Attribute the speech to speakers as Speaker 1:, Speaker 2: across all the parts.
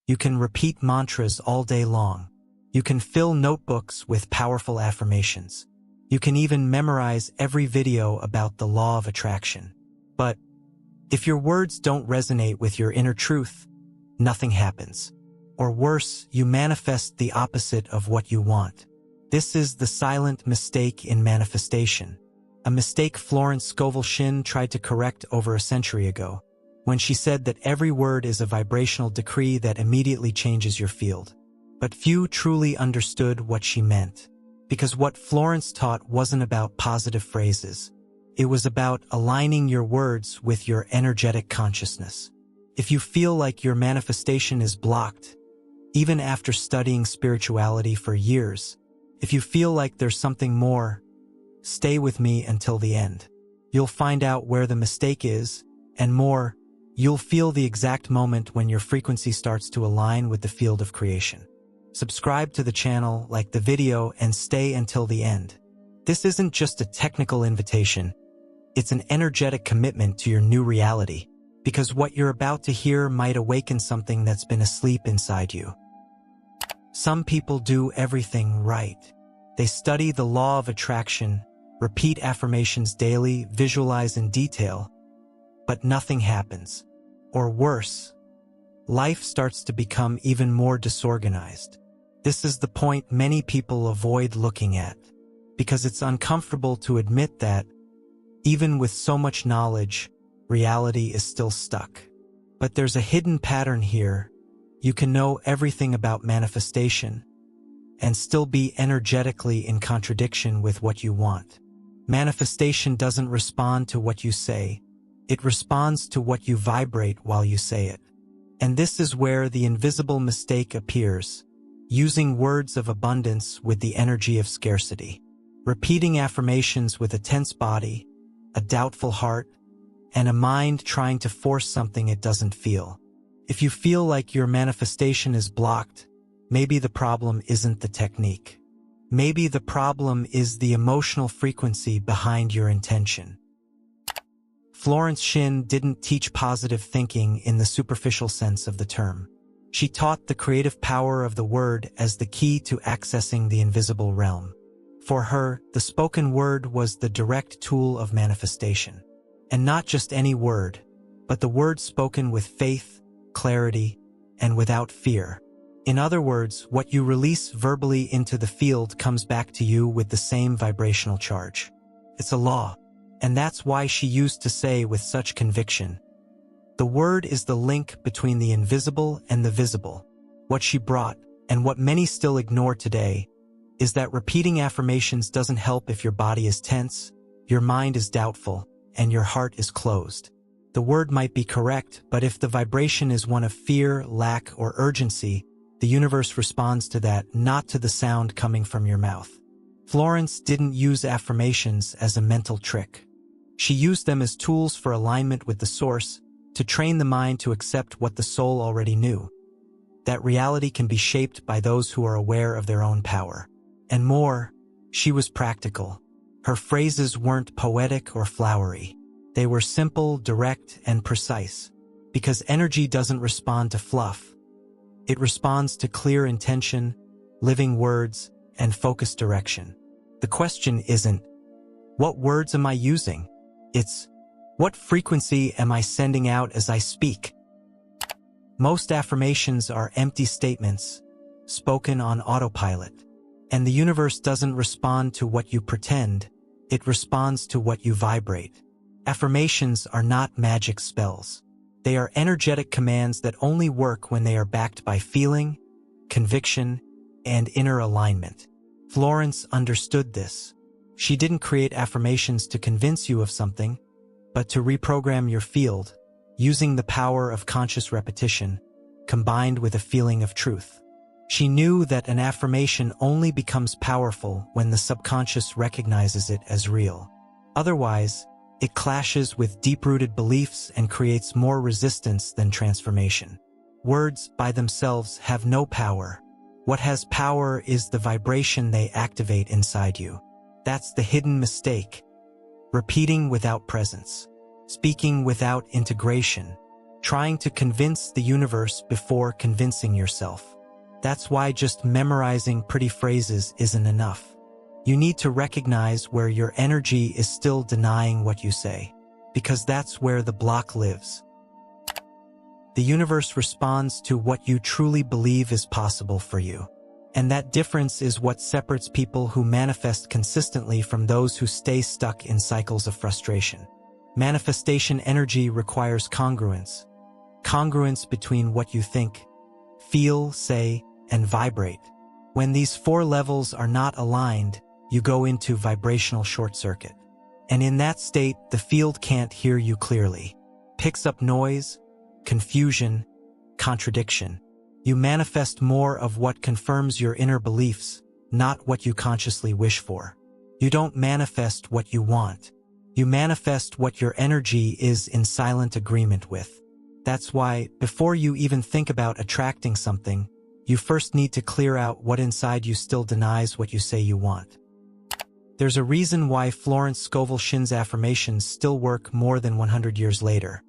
Speaker 1: You can repeat mantras all day long. You can fill notebooks with powerful affirmations. You can even memorize every video about the law of attraction. But if your words don't resonate with your inner truth, nothing happens. Or worse, you manifest the opposite of what you want. This is the silent mistake in manifestation. A mistake Florence Shinn tried to correct over a century ago, when she said that every word is a vibrational decree that immediately changes your field. But few truly understood what she meant. Because what Florence taught wasn't about positive phrases. It was about aligning your words with your energetic consciousness. If you feel like your manifestation is blocked, even after studying spirituality for years, if you feel like there's something more, stay with me until the end. You'll find out where the mistake is, and more, you'll feel the exact moment when your frequency starts to align with the field of creation. Subscribe to the channel, like the video, and stay until the end. This isn't just a technical invitation. It's an energetic commitment to your new reality, because what you're about to hear might awaken something that's been asleep inside you. Some people do everything right. They study the law of attraction, repeat affirmations daily, visualize in detail, but nothing happens. Or worse, life starts to become even more disorganized. This is the point many people avoid looking at, because it's uncomfortable to admit that, even with so much knowledge, reality is still stuck. But there's a hidden pattern here. You can know everything about manifestation and still be energetically in contradiction with what you want. Manifestation doesn't respond to what you say. It responds to what you vibrate while you say it. And this is where the invisible mistake appears, using words of abundance with the energy of scarcity, repeating affirmations with a tense body, a doubtful heart, and a mind trying to force something it doesn't feel. If you feel like your manifestation is blocked, maybe the problem isn't the technique. Maybe the problem is the emotional frequency behind your intention. Florence Shinn didn't teach positive thinking in the superficial sense of the term. She taught the creative power of the word as the key to accessing the invisible realm. For her, the spoken word was the direct tool of manifestation. And not just any word, but the word spoken with faith, clarity, and without fear. In other words, what you release verbally into the field comes back to you with the same vibrational charge. It's a law, and that's why she used to say with such conviction, "The word is the link between the invisible and the visible." What she brought, and what many still ignore today, is that repeating affirmations doesn't help if your body is tense, your mind is doubtful, and your heart is closed. The word might be correct, but if the vibration is one of fear, lack, or urgency, the universe responds to that, not to the sound coming from your mouth. Florence didn't use affirmations as a mental trick. She used them as tools for alignment with the source, to train the mind to accept what the soul already knew. That reality can be shaped by those who are aware of their own power. And more, she was practical. Her phrases weren't poetic or flowery. They were simple, direct, and precise. Because energy doesn't respond to fluff. It responds to clear intention, living words, and focused direction. The question isn't, what words am I using? It's, what frequency am I sending out as I speak? Most affirmations are empty statements, spoken on autopilot. And the universe doesn't respond to what you pretend, it responds to what you vibrate. Affirmations are not magic spells. They are energetic commands that only work when they are backed by feeling, conviction, and inner alignment. Florence understood this. She didn't create affirmations to convince you of something, but to reprogram your field, using the power of conscious repetition, combined with a feeling of truth. She knew that an affirmation only becomes powerful when the subconscious recognizes it as real. Otherwise, it clashes with deep-rooted beliefs and creates more resistance than transformation. Words, by themselves, have no power. What has power is the vibration they activate inside you. That's the hidden mistake. Repeating without presence. Speaking without integration. trying to convince the universe before convincing yourself. That's why just memorizing pretty phrases isn't enough. You need to recognize where your energy is still denying what you say, because that's where the block lives. The universe responds to what you truly believe is possible for you. And that difference is what separates people who manifest consistently from those who stay stuck in cycles of frustration. Manifestation energy requires congruence. Congruence between what you think, feel, say, and vibrate. When these four levels are not aligned, you go into vibrational short circuit. And in that state, the field can't hear you clearly. Picks up noise, confusion, contradiction. You manifest more of what confirms your inner beliefs, not what you consciously wish for. You don't manifest what you want. You manifest what your energy is in silent agreement with. That's why, before you even think about attracting something, you first need to clear out what inside you still denies what you say you want. There's a reason why Florence Shinn's affirmations still work more than 100 years later.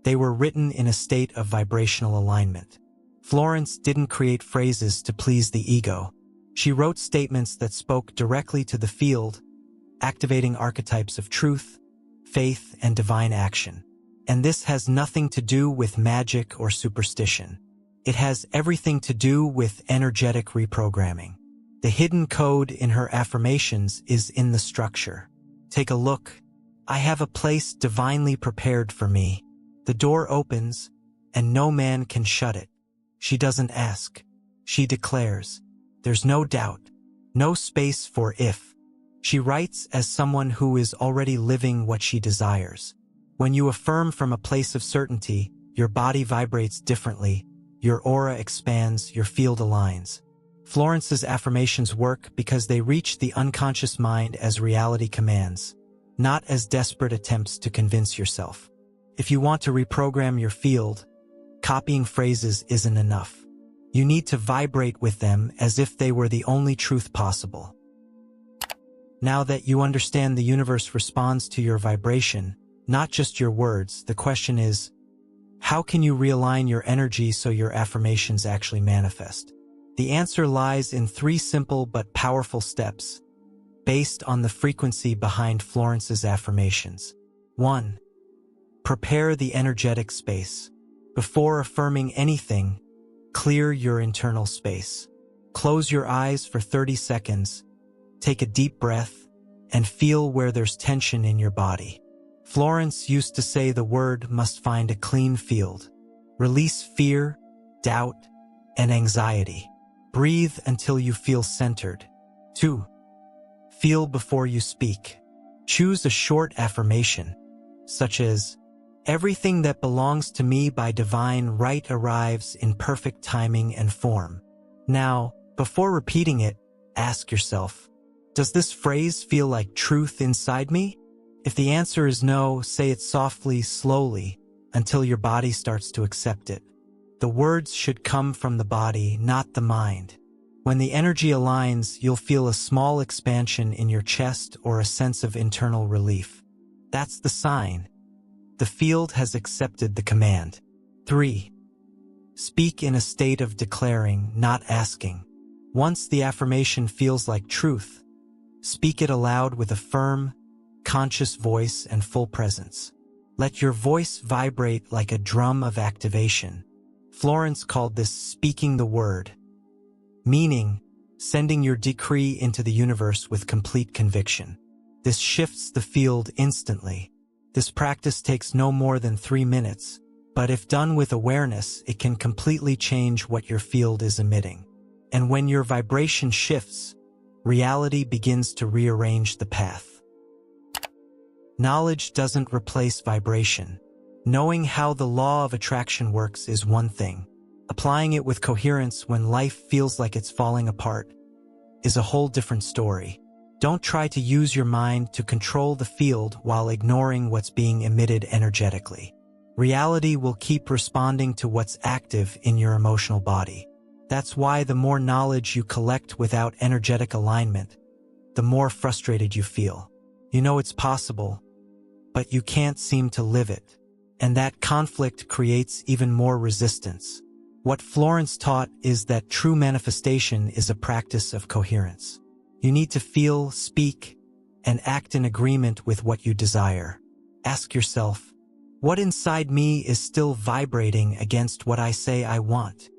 Speaker 1: They were written in a state of vibrational alignment. Florence didn't create phrases to please the ego. She wrote statements that spoke directly to the field, activating archetypes of truth, faith, and divine action. And this has nothing to do with magic or superstition. It has everything to do with energetic reprogramming. The hidden code in her affirmations is in the structure. Take a look. I have a place divinely prepared for me. The door opens, and no man can shut it. She doesn't ask. She declares. There's no doubt, no space for if. She writes as someone who is already living what she desires. When you affirm from a place of certainty, your body vibrates differently, your aura expands, your field aligns. Florence's affirmations work because they reach the unconscious mind as reality commands, not as desperate attempts to convince yourself. If you want to reprogram your field, copying phrases isn't enough. You need to vibrate with them as if they were the only truth possible. Now that you understand the universe responds to your vibration, not just your words, the question is, how can you realign your energy so your affirmations actually manifest? The answer lies in 3 simple but powerful steps, based on the frequency behind Florence's affirmations. 1. Prepare the energetic space. Before affirming anything, clear your internal space. Close your eyes for 30 seconds, take a deep breath, and feel where there's tension in your body. Florence used to say the word must find a clean field. Release fear, doubt, and anxiety. Breathe until you feel centered. 2. Feel before you speak. Choose a short affirmation, such as, everything that belongs to me by divine right arrives in perfect timing and form. Now, before repeating it, ask yourself, does this phrase feel like truth inside me? If the answer is no, say it softly, slowly, until your body starts to accept it. The words should come from the body, not the mind. When the energy aligns, you'll feel a small expansion in your chest or a sense of internal relief. That's the sign. The field has accepted the command. 3. Speak in a state of declaring, not asking. Once the affirmation feels like truth, speak it aloud with a firm, conscious voice and full presence. Let your voice vibrate like a drum of activation. Florence called this speaking the word, meaning sending your decree into the universe with complete conviction. This shifts the field instantly. This practice takes no more than 3 minutes, but if done with awareness, it can completely change what your field is emitting. And when your vibration shifts, reality begins to rearrange the path. Knowledge doesn't replace vibration. Knowing how the law of attraction works is one thing. Applying it with coherence when life feels like it's falling apart is a whole different story. Don't try to use your mind to control the field while ignoring what's being emitted energetically. Reality will keep responding to what's active in your emotional body. That's why the more knowledge you collect without energetic alignment, the more frustrated you feel. You know it's possible, but you can't seem to live it. and that conflict creates even more resistance. What Florence taught is that true manifestation is a practice of coherence. You need to feel, speak, and act in agreement with what you desire. Ask yourself, what inside me is still vibrating against what I say I want?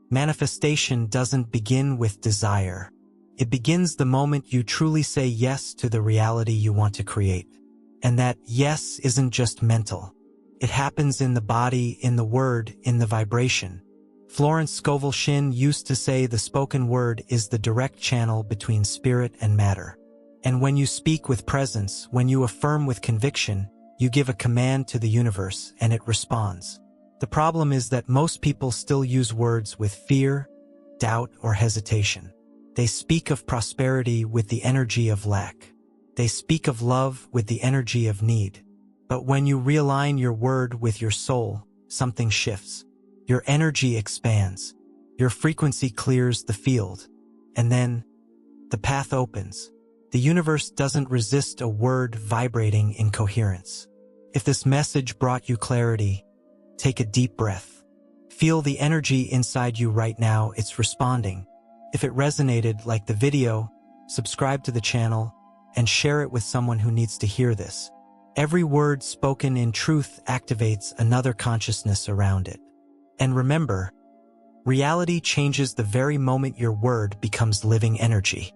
Speaker 1: Manifestation doesn't begin with desire. It begins the moment you truly say yes to the reality you want to create. And that yes isn't just mental. It happens in the body, in the word, in the vibration. Florence Shinn used to say the spoken word is the direct channel between spirit and matter. And when you speak with presence, when you affirm with conviction, you give a command to the universe and it responds. The problem is that most people still use words with fear, doubt, or hesitation. They speak of prosperity with the energy of lack. They speak of love with the energy of need. But when you realign your word with your soul, something shifts. Your energy expands. Your frequency clears the field. And then, the path opens. The universe doesn't resist a word vibrating in coherence. If this message brought you clarity, take a deep breath. Feel the energy inside you right now, it's responding. If it resonated, like the video, subscribe to the channel, and share it with someone who needs to hear this. Every word spoken in truth activates another consciousness around it. And remember, reality changes the very moment your word becomes living energy.